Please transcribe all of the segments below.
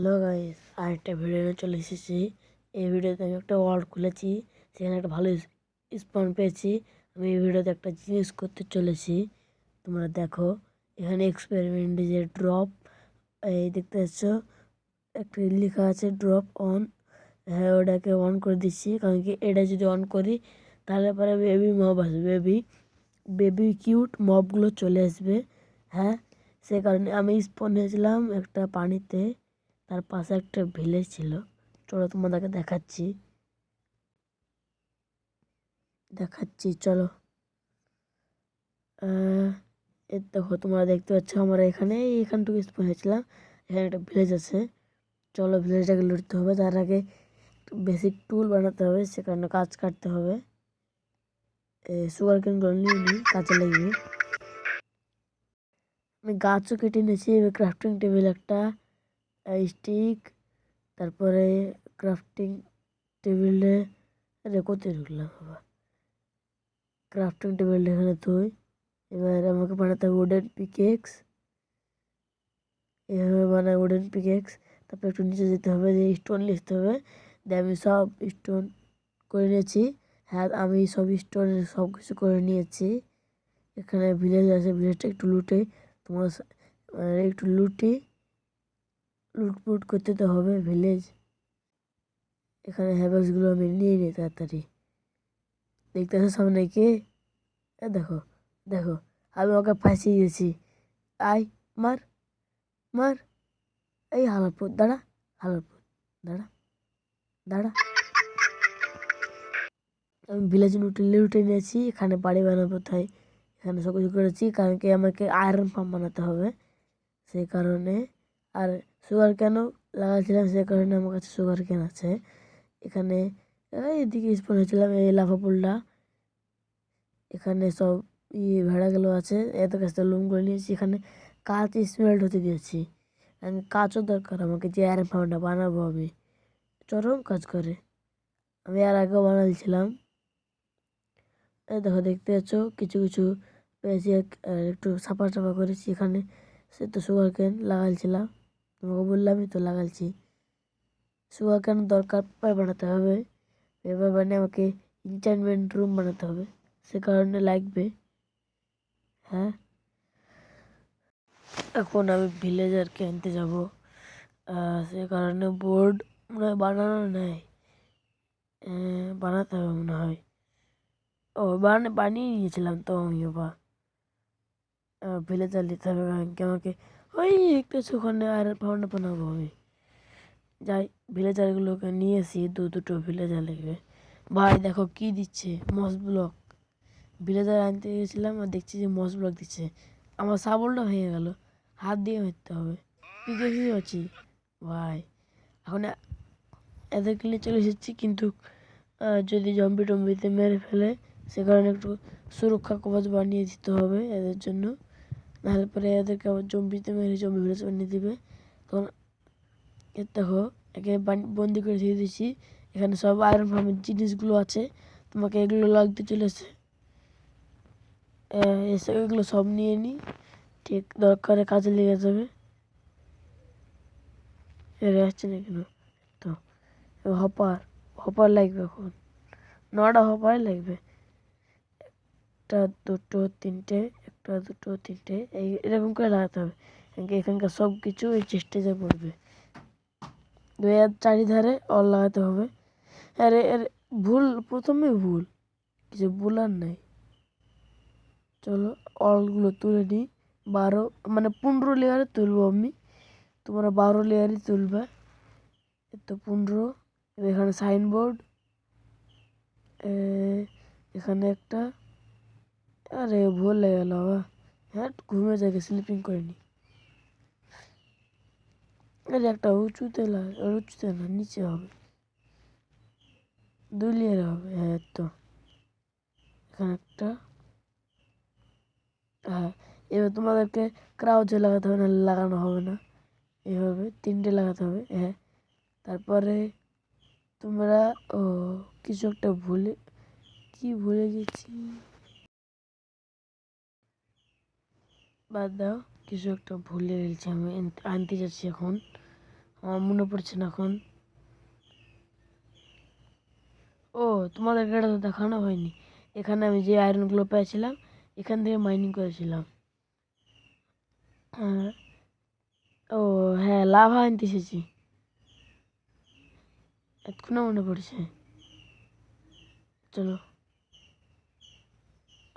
Hello guys, আরেকটা video নিয়ে চলে এসেছি। এই ভিডিওতে আমি একটা ওয়ার্ল্ড খুলেছি, সেখানে একটা ভালো স্পন পেয়েছি। আমি এই ভিডিওতে একটা জিনিস করতে চলেছি, তোমরা দেখো। এখানে এক্সপেরিমেন্ট যে ড্রপ, এই দেখতে পাচ্ছ একটা লেখা আছে ড্রপ অন। হ্যাঁ, ওটাকে অন করে দিচ্ছি, কারণ কি এটা যদি অন করি তাহলে পরে বেবি মব আসবে, বেবি কিউট মবগুলো চলে আসবে। হ্যাঁ, সে কারণে আমি স্পন হয়েছিলাম একটা পানিতে, তার পাশে একটা ভিলেজ ছিল। চলো তোমাদেরকে দেখাচ্ছি চলো। এর দেখো, তোমরা দেখতে পাচ্ছ আমরা এখানটুকু স্পন হয়েছিলাম। এখানে একটা ভিলেজ আছে। চলো ভিলেজটাকে লুটতে হবে, তার আগে বেসিক টুল বানাতে হবে, সে কারণে গাছ কাটতে হবে। সুগার কেনগুলো নিয়ে নিই, কাজে লাগবে। আমি গাছও কেটে নিয়েছি। এবার ক্রাফটিং টেবিল একটা, স্টিক, তারপরে ক্রাফটিং টেবিলে কোথায় ঢুকলাম বাবা, ক্রাফটিং টেবিলটা এখানে তুই। এবার আমাকে বানাতে হবে উডেন পিকেক্স। এভাবে বানায় উডেন পিকেক্স। তারপর একটু নিচে যেতে হবে, যে স্টোন লিখতে হবে। দিয়ে আমি সব স্টোন করে নিয়েছি। হ্যাঁ, আমি সব স্টোন সব কিছু করে নিয়েছি। এখানে ভিলেজ আছে, ভিলেজটা একটু লুটে তোমার একটু লুটপুট করতে তো হবে ভিলেজ। এখানে হ্যাভেলসগুলো আমি নিয়ে নিই তাড়াতাড়ি। দেখতে আসো সামনে কে? দেখো দেখো, আমি ওকে ফাঁসিয়ে দিয়েছি। আয়, মার মার। এই হালারপুর দাঁড়া, হালারপুর দাঁড়া দাঁড়া। আমি ভিলেজ লুটে নিয়েছি। এখানে বাড়ি বানাবো, তাই এখানে সব কিছু করেছি, কারণ কি আমাকে আয়রন পাম্প বানাতে হবে সেই কারণে। আর সুগার কেন লাগাচ্ছিলাম, সে কারণে আমার কাছে সুগার কেন আছে। এখানে এদিকে স্পন হয়েছিলাম, এই লাফা পুলটা। এখানে সব ভেড়াগুলো আছে, এত কাছে লুম করে নিয়েছি। এখানে কাঁচ স্মেল্ট হতে দিয়েছি, আমি কাঁচও দরকার আমাকে, যে আয়রন পাম্পটা বানাবো আমি। চরম কাজ করে, আমি আর আগেও বানাচ্ছিলাম। এই দেখো, দেখতে পাচ্ছ কিছু কিছু পেয়েছি, একটু সাফা করেছি। এখানে সে তো সুগার কেন লাগাইছিলাম, তোমাকে বললামই তো লাগাচ্ছি। সুগার কেন দরকার, পেপার বানাতে হবে। পেপার বানিয়ে আমাকে এনচ্যান্টমেন্ট রুম বানাতে হবে, সে কারণে লাগবে। হ্যাঁ, এখন আমি ভিলেজারকে আনতে যাব, সে কারণে বোর্ড মনে হয় বানানো নেই, বানাতে হবে মনে হয়। ও বানিয়ে নিয়েছিলাম তো আমিও, বা ভিলেজার নিতে হবে, কারণ কি আমাকে ওই একটু ওখানে আর ফাউন্ডে বানাবো আমি। যাই, ভিলেজারগুলোকে নিয়ে এসি, দুটো ভিলেজার লাগবে। ভাই দেখো কি দিচ্ছে, মস ব্লক। ভিলেজার আনতে গেছিলাম আর দেখছি যে মস ব্লক দিচ্ছে। আমার শাবলটা ভেঙে গেল, হাত দিয়ে মারতে হবে। পিকেছি আছি ভাই। এখন এদেরকে নিয়ে চলে এসেছি, কিন্তু যদি জম্বি টম্বিতে মেরে ফেলে, সে কারণে একটু সুরক্ষা কবচ বানিয়ে দিতে হবে এদের জন্য। নাহলে পরে এদেরকে আবার জম্বিতে মেরে জম্বি ভিলেজ বানিয়ে দিবে। তখন দেখো, একে বন্দি করে দিয়ে দিচ্ছি। এখানে সব আয়রন ফার্মের জিনিসগুলো আছে, তোমাকে এগুলো লাগতে চলেছে। এসে এগুলো সব নিয়ে নিই, ঠিক দরকারে কাজে লেগে যাবে। এর আসছে না কেন? তো হপার হপার লাগবে, এখন 9টা হপার লাগবে। একটা দুটো তিনটে, একটা দুটো তিনটে, এরকম করে লাগাতে হবে। এখানকার সব কিছু এই চেষ্টাতে পড়বে। চারিধারে অল লাগাতে হবে। আরে আরে, প্রথমে ভুল, কিছু বলার নাই। চলো অলগুলো তুলে নিই। 12 মানে 15 লেয়ারে তুলবো আমি, তোমরা 12 লেয়ারই তুলবে। তো 15। এখানে সাইনবোর্ড, এখানে একটা, আরে ভুল হয়ে গেল বাবা। হ্যাঁ, ঘুমে যাকে স্লিপিং করিনি। আরে একটা উঁচুতে না, নিচে হবে, 2 লেয়ারে হবে। হ্যাঁ, তো এখানে একটা। হ্যাঁ, এবার তোমাদেরকে ক্রাউচে লাগাতে হবে, নাহলে লাগানো হবে না। এভাবে 3টে লাগাতে হবে। হ্যাঁ, তারপরে তোমরা ও কিছু একটা ভুলে গেছি, বাদ দাও। কিছু একটা ভুলে গেছি, আমি আনতে যাচ্ছি এখন। আমার মনে পড়ছে না এখন। ও, তোমাদেরকে এটা তো দেখানো হয়নি। এখানে আমি যে আয়রনগুলো পেয়েছিলাম এখান থেকে মাইনিং করেছিলাম। হ্যাঁ। ও হ্যাঁ, লাভা আনতে এসেছি, এক্ষুনি মনে পড়ছে। চলো।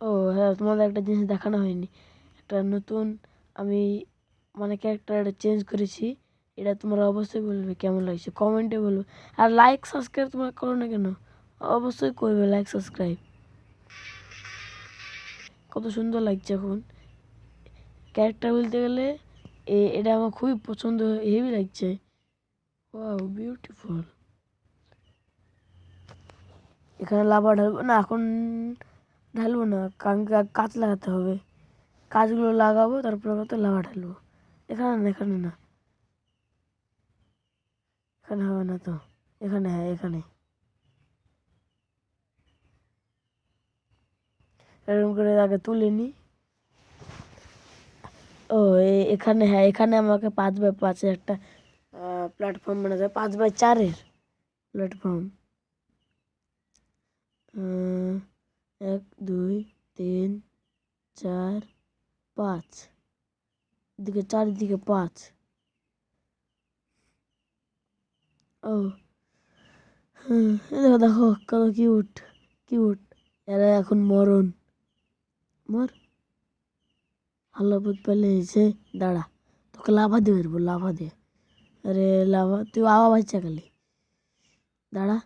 ও হ্যাঁ, তোমাদের একটা জিনিস দেখানো হয়নি। একটা নতুন আমি মানে ক্যারেক্টার চেঞ্জ করেছি। এটা তোমরা অবশ্যই বলবে কেমন লাগছে, কমেন্টে বলবে। আর লাইক সাবস্ক্রাইব তোমরা করো না কেন? অবশ্যই করবে লাইক সাবস্ক্রাইব। কত সুন্দর লাগছে এখন ক্যারেক্টার বলতে গেলে। এটা আমার খুবই পছন্দ, হেভি লাগছে। Wow beautiful. এখানে লাভা ঢালবো না এখন, ঢালবো না কারণ কাজ লাগাতে হবে। কাজগুলো লাগাবো তারপরে তো লাভা ঢালবো। এখানে না, এখানে না, এখানে হবে না তো। এখানে, হ্যাঁ এখানে। এরকম করে আগে তুলে নিই। ও এখানে, হ্যাঁ এখানে আমাকে 5x5-এর একটা প্ল্যাটফর্ম বানাতে হবে। 5x4-এর প্ল্যাটফর্ম। 1 2 3 4 5, এদিকে 4 এদিকে 5। ও দেখো দেখো কত কিউট কিউট। এরা এখন মরণ মর। ভালো বুধ পেলে এসে দাঁড়া, তোকে লাভা দিয়ে মারবো, লাভা দিয়ে। আরে লাভা, তুই আওয়া বাচ্চা গেলি। দাঁড়া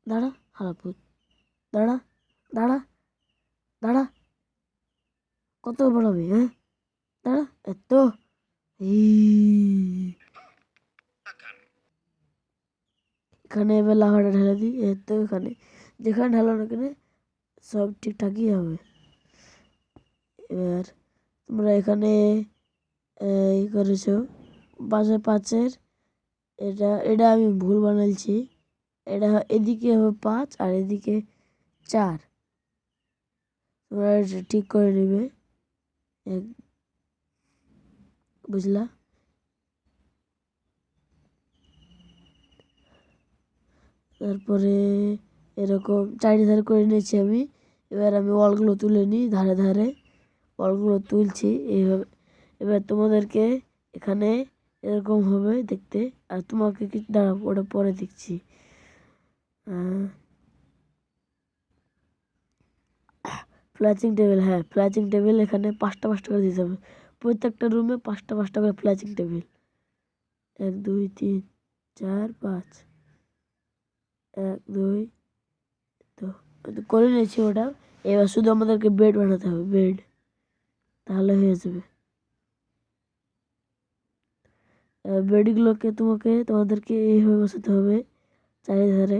দাঁড়া হারাপুত, দাঁড়া দাঁড়া দাঁড়া। কত বড় হবে, হ্যাঁ দাঁড়া এত। এখানে এবার লাভাটা ঢেলে দিই। তো এখানে যেখানে ঢালো না কেন সব ঠিকঠাকই হবে। এবার তোমরা এখানে এই করেছো 5x5-এর। এটা এটা আমি ভুল বানাইছি। এটা এদিকে হবে 5 আর এদিকে 4। তোমরা এটা ঠিক করে নেবে, বুঝলা? তারপরে এরকম চারিধারে করে নিয়েছি আমি। এবার আমি ওয়ালগুলো তুলে নিই, ধারে ধারে ওয়ালগুলো তুলছি এইভাবে। এবার তোমাদেরকে এখানে এরকম হবে দেখতে। আর তোমাকে কিছু দাঁড়াও, ওটা পরে দেখছি। ফ্ল্যাচিং টেবিল, হ্যাঁ ফ্ল্যাচিং টেবিল এখানে 5টা করে দিতে হবে। প্রত্যেকটা রুমে 5টা করে ফ্ল্যাচিং টেবিল। 1 2 3 4 5, 1 2। তো করে নিয়েছি ওটা। এবার শুধু আমাদেরকে বেড বানাতে হবে, বেড, তাহলে হয়ে যাবে। বেডগুলোকে তোমাদেরকে এইভাবে বসাতে হবে চারিধারে,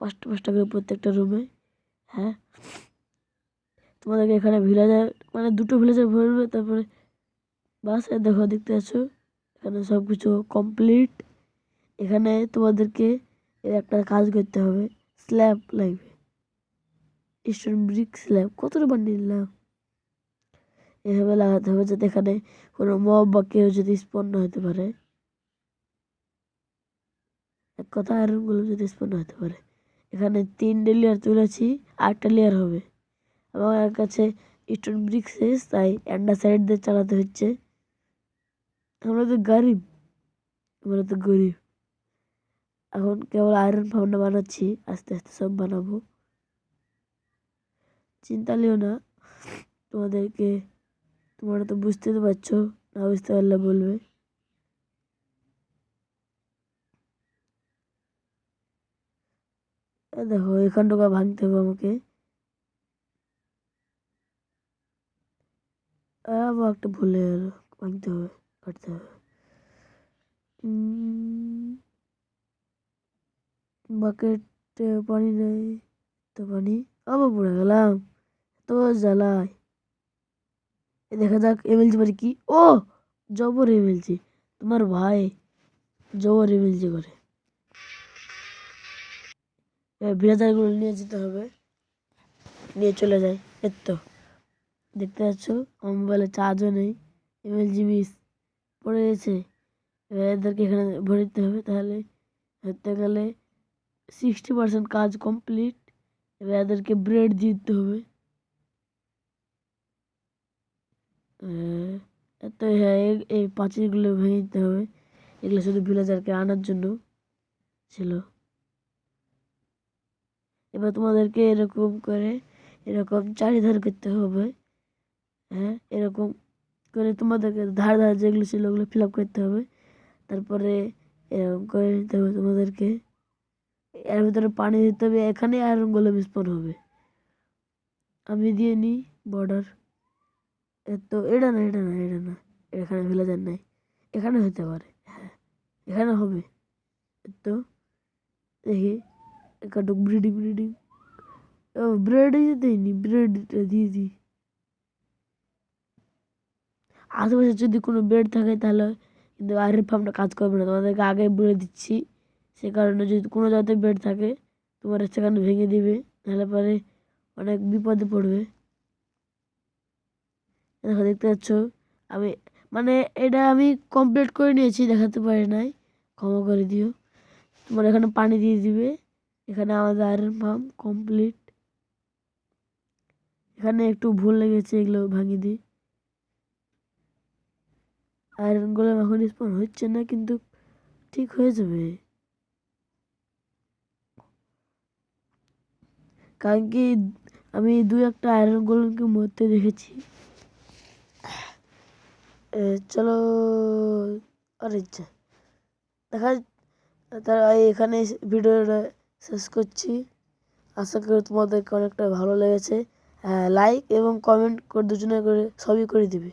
5টা করে প্রত্যেকটা রুমে। হ্যাঁ, তোমাদেরকে এখানে ভিলেজার মানে 2টো ভিলেজার ভরবে। তারপরে বাস দেখো, দেখতে পাচ্ছ এখানে সব কিছু কমপ্লিট। এখানে তোমাদেরকে একটা কাজ করতে হবে, স্ল্যাব লাগবে, স্টোন ব্রিক স্ল্যাব। কতটা বানিয়ে নিলাম, এভাবে লাগাতে হবে যাতে এখানে কোনো মব বা কেউ যদি স্পন না হতে পারে। এক কথা আয়রনগুলো যদি স্পন হতে পারে। এখানে 3টে লেয়ার তুলেছি, 8টা লেয়ার হবে। আমার কাছে স্টোন ব্রিক শেষ, তাই অ্যান্ডা সাইড দিয়ে চালাতে হচ্ছে। আমরা তো গরিব, আমরা তো গরিব। এখন কেবল আয়রন ফাউন্ডা বানাচ্ছি, আস্তে আস্তে সব বানাবো, চিন্তা নিও না। তোমাদেরকে, তোমরা তো বুঝতে তো পারছো, না বুঝতে পারলে বলবে। দেখো এখানটা ভাঙতে হবে আমাকে। আবার একটা ভুলে গেল, ভাঙতে হবে, কাটতে হবে। বাকেটে পানি নেই, তো পানি আবার পড়ে গেলাম, তো জ্বালায়। দেখা যাক এমএলজি মানে কি। ও জবর এমএলজি, তোমার ভাই জবর এমএলজি করে। ভিড়াদারগুলো নিয়ে যেতে হবে, নিয়ে চলে যায়। এর তো দেখতে পাচ্ছ আমার মোবাইলে চার্জও নেই, এমএলজি মিস পড়ে গেছে। এবার এদেরকে এখানে ভরে দিতে হবে, তাহলে হতে গেলে 60% কাজ কমপ্লিট। এবার এদেরকে ব্রেড দিতে হবে। তো হ্যাঁ, এই পাঁচিলগুলো ভেঙে দিতে হবে। এগুলো শুধু ভিলেজারকে আনার জন্য ছিল। এবার তোমাদেরকে এরকম করে এরকম চারিধার করতে হবে। হ্যাঁ, এরকম করে তোমাদেরকে ধার ধার যেগুলো ছিল ওগুলো ফিল আপ করতে হবে। তারপরে এরকম করে নিতে হবে তোমাদেরকে। এর ভিতরে পানি দিতে হবে, এখানে আয়রন গোলেম স্পন হবে। আমি দিয়ে নিই বর্ডার। তো এটা না, এটা না, এটা না, এখানে ভিলেজার নাই। এখানে হতে পারে, হ্যাঁ এখানে হবে। তো দেখি একটু ব্রিডিং ব্রিডিং ব্রেড দিইনি, ব্রেডটা দিয়ে দিই। আশেপাশে যদি কোনো বেড থাকে তাহলে কিন্তু আয়রন ফার্মটা কাজ করবে না, তোমাদেরকে আগে বলে দিচ্ছি। সে কারণে যদি কোনো জায়গাতে বেড থাকে তোমার সেখানে ভেঙে দিবে, নাহলে পরে অনেক বিপদে পড়বে। দেখো, দেখতে পাচ্ছ আমি মানে এটা আমি কমপ্লিট করে নিয়েছি, দেখাতে পারি নাই, ক্ষমা করে দিও। তোমার এখানে পানি দিয়ে দিবে। এখানে আমাদের আয়রন ফার্ম কমপ্লিট। এখানে একটু ভুল লেগেছে, এগুলো ভাঙিয়ে দিই। আয়রনগুলো এখন স্পন হচ্ছে না, কিন্তু ঠিক হয়ে যাবে। কারণ কি আমি দু একটা আয়রন গোলেমকে মরতে দেখেছি। চলো, আর ইচ্ছা দেখা, তারা এখানে ভিডিওটা শেষ করছি। আশা করি তোমাদেরকে অনেকটা ভালো লেগেছে। লাইক এবং কমেন্ট করে দুজনে করে সবই করে দিবে।